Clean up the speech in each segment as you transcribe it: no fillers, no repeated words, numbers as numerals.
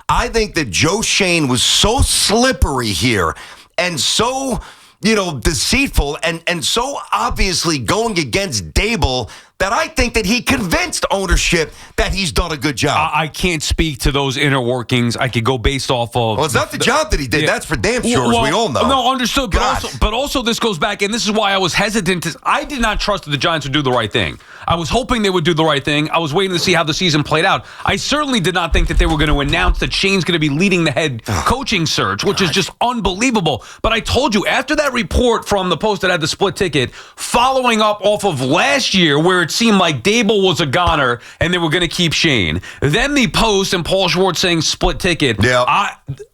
I think that Joe Schoen was so slippery here and so, deceitful and so obviously going against Daboll that I think that he convinced ownership that he's done a good job. I can't speak to those inner workings. I could go based off of... Well, it's not the job that he did. Yeah. That's for damn sure, as we all know. No, understood. But also this goes back, and this is why I was hesitant. I did not trust that the Giants would do the right thing. I was hoping they would do the right thing. I was waiting to see how the season played out. I certainly did not think that they were going to announce that Shane's going to be leading the head coaching search, which is just unbelievable. But I told you, after that report from the Post that had the split ticket, following up off of last year where it seemed like Daboll was a goner and they were going to keep Shane, then the Post and Paul Schwartz saying split ticket,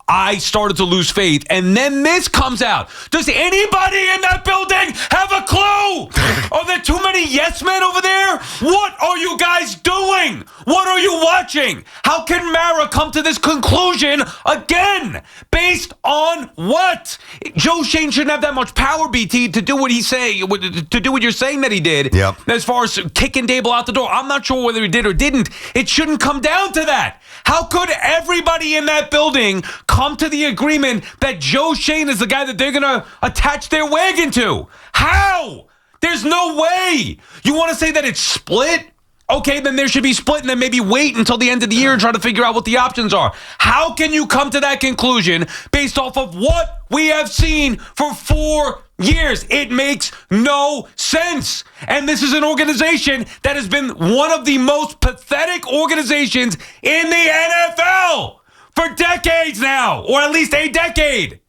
I started to lose faith. And then this comes out. Does anybody in that building have a clue? Are there too many yes men over there? What are you guys doing? What are you watching? How can Mara come to this conclusion again? Based on what? Joe Schoen shouldn't have that much power, BT, to do what to do what you're saying that he did. Yep. As far as kicking Daboll out the door, I'm not sure whether he did or didn't. It shouldn't come down to that. How could everybody in that building come to the agreement that Joe Schoen is the guy that they're going to attach their wagon to? How? There's no way. You want to say that it's split? Okay, then there should be split and then maybe wait until the end of the year and try to figure out what the options are. How can you come to that conclusion based off of what we have seen for 4 years? It makes no sense. And this is an organization that has been one of the most pathetic organizations in the NFL for decades now, or at least a decade.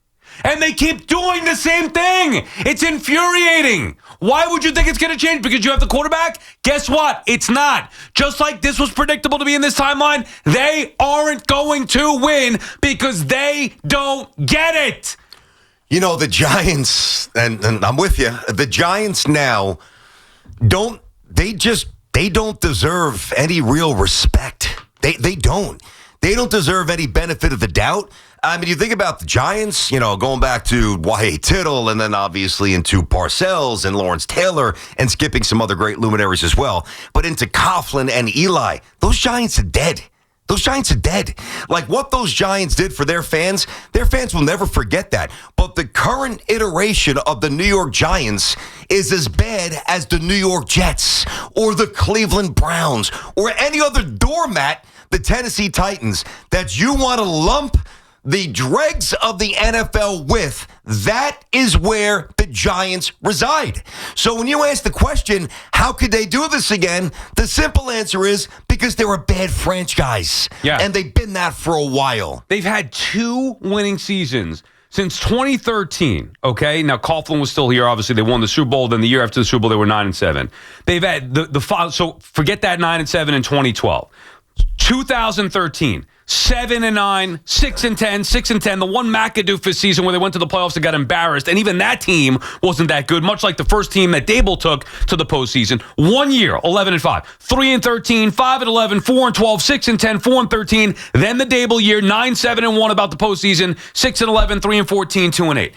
And they keep doing the same thing. It's infuriating. Why would you think it's going to change? Because you have the quarterback? Guess what? It's not. Just like this was predictable to be in this timeline, they aren't going to win because they don't get it. The Giants, and I'm with you, the Giants now don't deserve any real respect. They don't. They don't deserve any benefit of the doubt. I mean, you think about the Giants, going back to Y.A. Tittle and then obviously into Parcells and Lawrence Taylor and skipping some other great luminaries as well, but into Coughlin and Eli. Those Giants are dead. Those Giants are dead. Like what those Giants did for their fans will never forget that. But the current iteration of the New York Giants is as bad as the New York Jets or the Cleveland Browns or any other doormat, the Tennessee Titans, that you want to lump the dregs of the NFL with. That is where the Giants reside. So when you ask the question, how could they do this again? The simple answer is because they're a bad franchise. Yeah. And they've been that for a while. They've had 2 winning seasons since 2013. Okay, now Coughlin was still here. Obviously, they won the Super Bowl. Then the year after the Super Bowl, they were 9-7. They've had so forget that 9-7 in 2012. 2013, 7-9, 6-10, 6-10. The one McAdoo season where they went to the playoffs and got embarrassed, and even that team wasn't that good. Much like the first team that Daboll took to the postseason. 1 year, 11-5, 3-13, 5-11, 4-12, 6-10, 4-13. Then the Daboll year, 9-7-1 about the postseason, 6-11, 3-14, 2-8.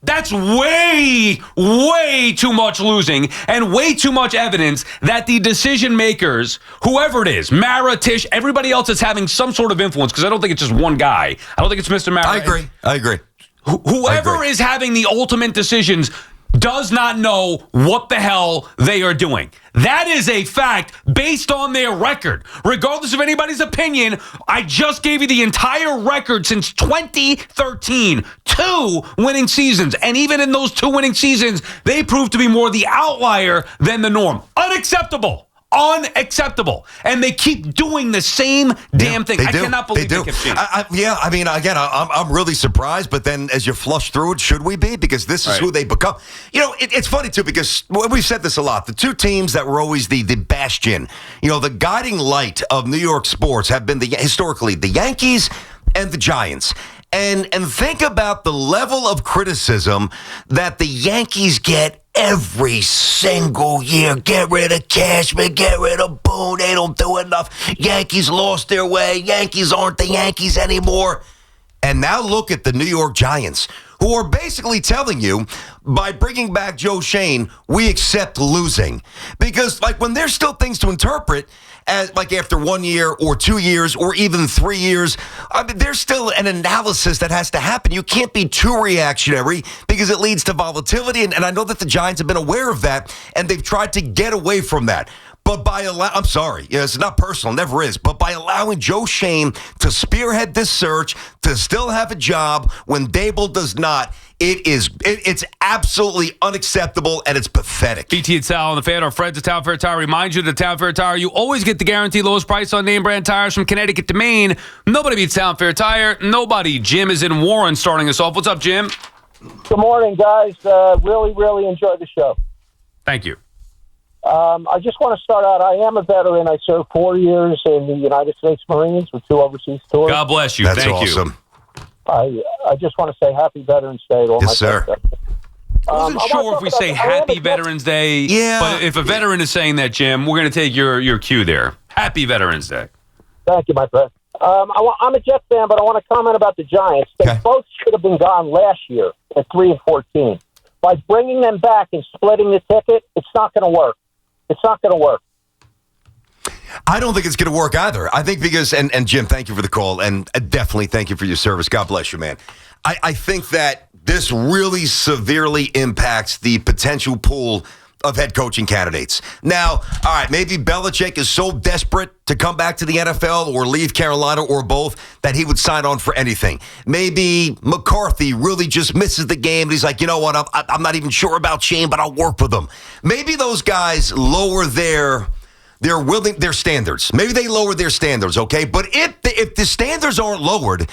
That's way too much losing and way too much evidence that the decision makers, whoever it is, Mara, Tisch, everybody else is having some sort of influence, because I don't think it's just one guy. I don't think it's Mr. Mara. I agree. Whoever is having the ultimate decisions does not know what the hell they are doing. That is a fact based on their record. Regardless of anybody's opinion, I just gave you the entire record since 2013. 2 winning seasons. And even in those 2 winning seasons, they proved to be more the outlier than the norm. Unacceptable. And they keep doing the same damn thing. I cannot believe they kept changing. I mean, again, I'm really surprised, but then as you flush through it, should we be? Because this is who they become. It's funny, too, because we've said this a lot. The 2 teams that were always the bastion, the guiding light of New York sports have been historically the Yankees and the Giants. And think about the level of criticism that the Yankees get every single year. Get rid of Cashman, get rid of Boone. They don't do enough. Yankees lost their way. Yankees aren't the Yankees anymore. And now look at the New York Giants, who are basically telling you, by bringing back Joe Schoen, we accept losing. Because, when there's still things to interpret, as like after 1 year or 2 years or even 3 years. I mean, there's still an analysis that has to happen. You can't be too reactionary because it leads to volatility. And I know that the Giants have been aware of that, and they've tried to get away from that. But I'm sorry, it's not personal, never is. But by allowing Joe Schoen to spearhead this search, to still have a job when Daboll does not, it's absolutely unacceptable, and it's pathetic. BT and Sal on the Fan, our friends at Town Fair Tire remind you that Town Fair Tire, you always get the guaranteed lowest price on name brand tires from Connecticut to Maine. Nobody beats Town Fair Tire. Nobody. Jim is in Warren starting us off. What's up, Jim? Good morning, guys. Really, really enjoyed the show. Thank you. I just want to start out. I am a veteran. I served 4 years in the United States Marines with 2 overseas tours. God bless you. That's Thank awesome. you. I just want to say Happy Veterans Day to all my sir. I wasn't sure if we say Happy Veterans Day. Yeah. But if a veteran is saying that, Jim, we're going to take your cue there. Happy Veterans Day. Thank you, my friend. I'm a Jets fan, but I want to comment about the Giants. They both should have been gone last year at 3-14. By bringing them back and splitting the ticket, it's not going to work. It's not going to work. I don't think it's going to work either. I think because, and Jim, thank you for the call, and definitely thank you for your service. God bless you, man. I think that this really severely impacts the potential pool of head coaching candidates. Now, all right, maybe Belichick is so desperate to come back to the NFL or leave Carolina or both that he would sign on for anything. Maybe McCarthy really just misses the game and he's like, you know what, I'm not even sure about Shane, but I'll work with him. Maybe those guys lower their standards. Maybe they lower their standards, okay? But if the standards aren't lowered,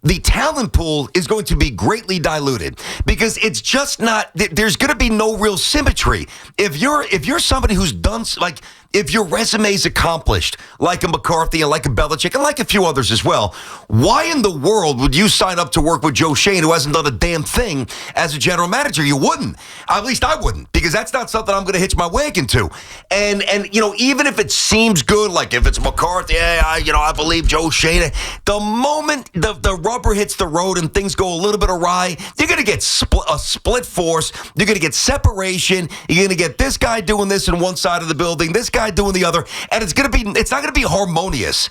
the talent pool is going to be greatly diluted because it's just not. There's going to be no real symmetry. If you're somebody who's done like. If your resume is accomplished, like a McCarthy and like a Belichick and like a few others as well, why in the world would you sign up to work with Joe Schoen, who hasn't done a damn thing as a general manager? You wouldn't. At least I wouldn't, because that's not something I'm going to hitch my wagon to. And you know, even if it seems good, like if it's McCarthy, I believe Joe Schoen. The moment the rubber hits the road and things go a little bit awry, you're going to get a split force. You're going to get separation. You're going to get this guy doing this in one side of the building, this guy doing the other, and it's not going to be harmonious.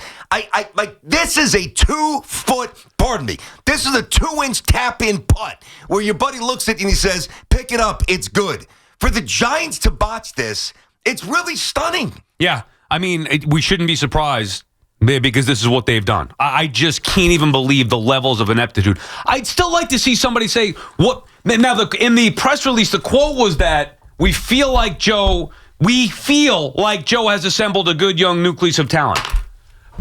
This is a 2-foot, pardon me, this is a 2-inch tap-in putt where your buddy looks at you and he says, pick it up, it's good. For the Giants to botch this, it's really stunning. Yeah, I mean, we shouldn't be surprised because this is what they've done. I just can't even believe the levels of ineptitude. I'd still like to see somebody say, what? Now, in the press release, the quote was that we feel like Joe has assembled a good young nucleus of talent.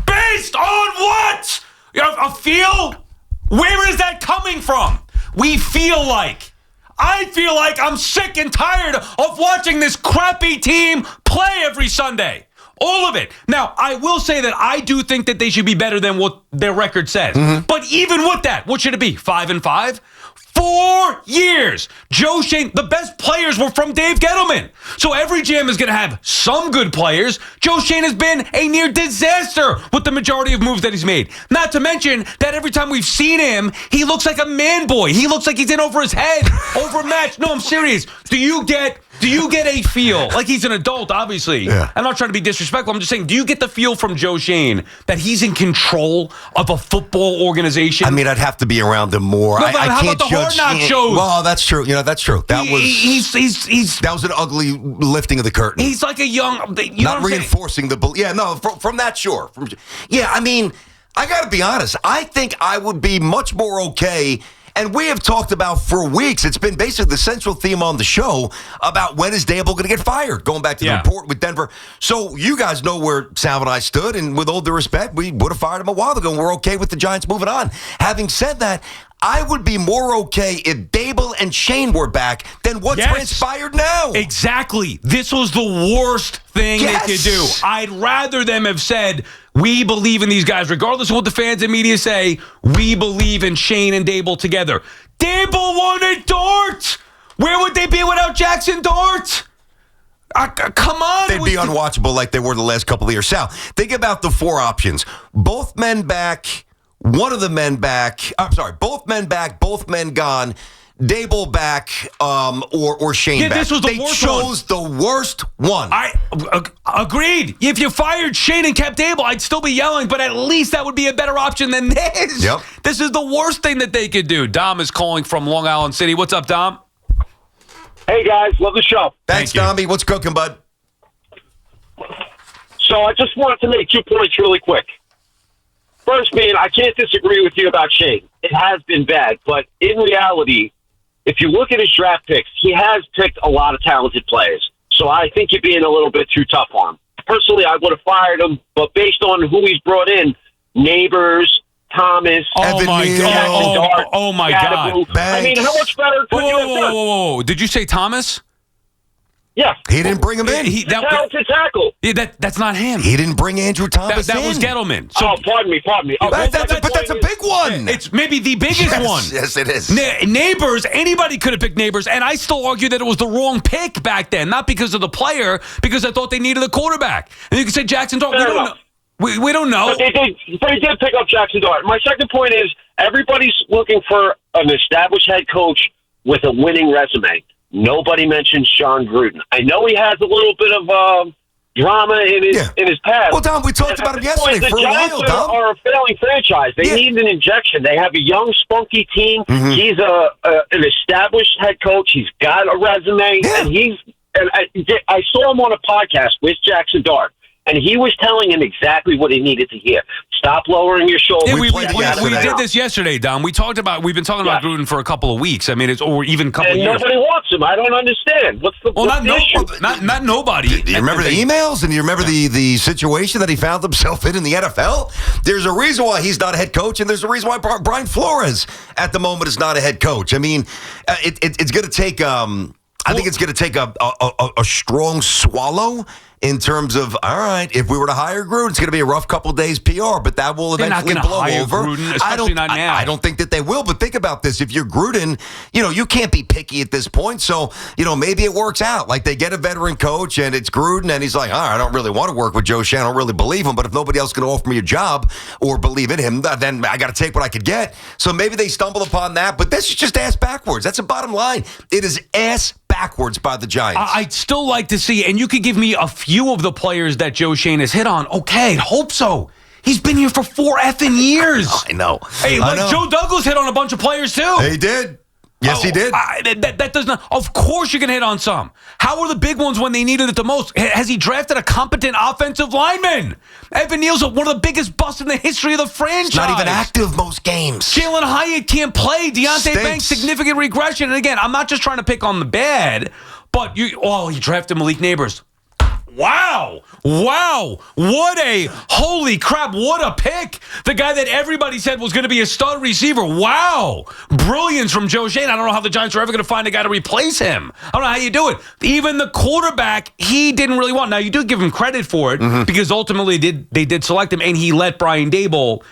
Based on what? A feel? Where is that coming from? I feel like I'm sick and tired of watching this crappy team play every Sunday. All of it. Now, I will say that I do think that they should be better than what their record says. Mm-hmm. But even with that, what should it be? 5-5? 4 years. Joe Schoen, the best players were from Dave Gettleman. So every GM is going to have some good players. Joe Schoen has been a near disaster with the majority of moves that he's made. Not to mention that every time we've seen him, he looks like a man boy. He looks like he's in over his head, overmatched. No, I'm serious. Do you get a feel, like he's an adult, obviously. Yeah. I'm not trying to be disrespectful. I'm just saying, do you get the feel from Joe Schoen that he's in control of a football organization? I mean, I'd have to be around him more. No, I how can't about the judge. Hard Knock shows? Well, that's true. That's true. That was an ugly lifting of the curtain. He's like a young, not reinforcing the. Yeah, no, from that, sure. I mean, I got to be honest. I think I would be much more okay. And we have talked about for weeks, it's been basically the central theme on the show about when is Daboll going to get fired, going back to the report with Denver. So you guys know where Sal and I stood, and with all due respect, we would have fired him a while ago, and we're okay with the Giants moving on. Having said that, I would be more okay if Daboll and Schoen were back than what transpired now. Exactly. This was the worst thing they could do. I'd rather them have said, we believe in these guys, regardless of what the fans and media say. We believe in Schoen and Daboll together. Daboll wanted Dort. Where would they be without Jackson Dort? Come on. They'd be unwatchable like they were the last couple of years. Sal, think about the 4 options. Both men back. One of the men back. I'm sorry, both men back, both men gone. Daboll back or Shane back. This was the they worst chose the worst one. I agreed. If you fired Shane and kept Daboll, I'd still be yelling, but at least that would be a better option than this. Yep. This is the worst thing that they could do. Dom is calling from Long Island City. What's up, Dom? Hey, guys. Love the show. Thanks, Thank you. Domby. What's cooking, bud? So I just wanted to make 2 points really quick. First being, I can't disagree with you about Shane. It has been bad, but in reality, if you look at his draft picks, he has picked a lot of talented players. So I think you're being a little bit too tough on him. Personally, I would have fired him, but based on who he's brought in, Neighbors, Thomas, Evan Neal. Oh my God. I mean, how much better could you have done? Whoa. Did you say Thomas? Yeah. He didn't bring him in. Talented tackle. Yeah, that's not him. He didn't bring Andrew Thomas That in. was Gettleman. Pardon me. Oh, But that's a big one. It's maybe the biggest one. Yes, it is. Neighbors, anybody could have picked Neighbors, and I still argue that it was the wrong pick back then, not because of the player, because I thought they needed a quarterback. And you can say Jackson Dart. We don't know. But he did pick up Jackson Dart. My second point is everybody's looking for an established head coach with a winning resume. Nobody mentions John Gruden. I know he has a little bit of drama in his past. Well, Dom, we talked about him yesterday for a while, Dom. The Giants are a failing franchise. They need an injection. They have a young, spunky team. Mm-hmm. He's an established head coach. He's got a resume, and I saw him on a podcast with Jackson Dart. And he was telling him exactly what he needed to hear. Stop lowering your shoulders. Yeah, we did this yesterday, Don. We've been talking about Gruden for a couple of weeks. I mean, or even a couple of years. Nobody wants him. I don't understand. What's the issue? Not nobody. Do you remember the emails? And do you remember the situation that he found himself in the NFL? There's a reason why he's not a head coach, and there's a reason why Brian Flores at the moment is not a head coach. I mean, it's going to take. I think it's going to take a strong swallow in terms of, all right, if we were to hire Gruden, it's going to be a rough couple of days PR, but that will eventually blow over. Gruden, especially not now. I don't think that they will, but think about this. If you're Gruden, you can't be picky at this point, so, maybe it works out. Like, they get a veteran coach, and it's Gruden, and he's like, all right, I don't really want to work with Joe Schoen. I don't really believe him, but if nobody else is going to offer me a job or believe in him, then I got to take what I could get. So maybe they stumble upon that, but this is just ass backwards. That's the bottom line. It is ass backwards by the Giants. I'd still like to see, and you could give me a few of the players that Joe Schoen has hit on. Okay, hope so. He's been here for 4 effing years. I know. Hey, Joe Douglas hit on a bunch of players too. He did. Yes, he did. That does not. Of course, you can hit on some. How were the big ones when they needed it the most? Has he drafted a competent offensive lineman? Evan Neal's one of the biggest busts in the history of the franchise. He's not even active most games. Jalen Hyatt can't play. Deontay Banks, significant regression. And again, I'm not just trying to pick on the bad, but he drafted Malik Neighbors. Wow. Holy crap, what a pick. The guy that everybody said was going to be a stud receiver. Wow. Brilliance from Joe Schoen. I don't know how the Giants are ever going to find a guy to replace him. I don't know how you do it. Even the quarterback, he didn't really want. Now, you do give him credit for it because ultimately they did select him, and he let Brian Daboll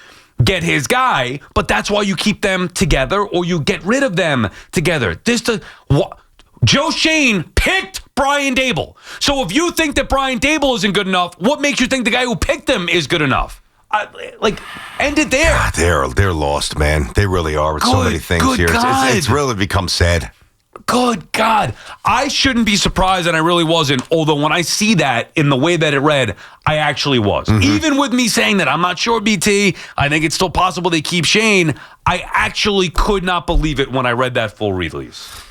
get his guy, but that's why you keep them together or you get rid of them together. Joe Schoen picked Brian Daboll. So if you think that Brian Daboll isn't good enough, what makes you think the guy who picked him is good enough? End it there. God, they're lost, man. They really are with so many things here. It's really become sad. Good God. I shouldn't be surprised, and I really wasn't, although when I see that in the way that it read, I actually was. Even with me saying that, I'm not sure, BT, I think it's still possible they keep Shane, I actually could not believe it when I read that full release.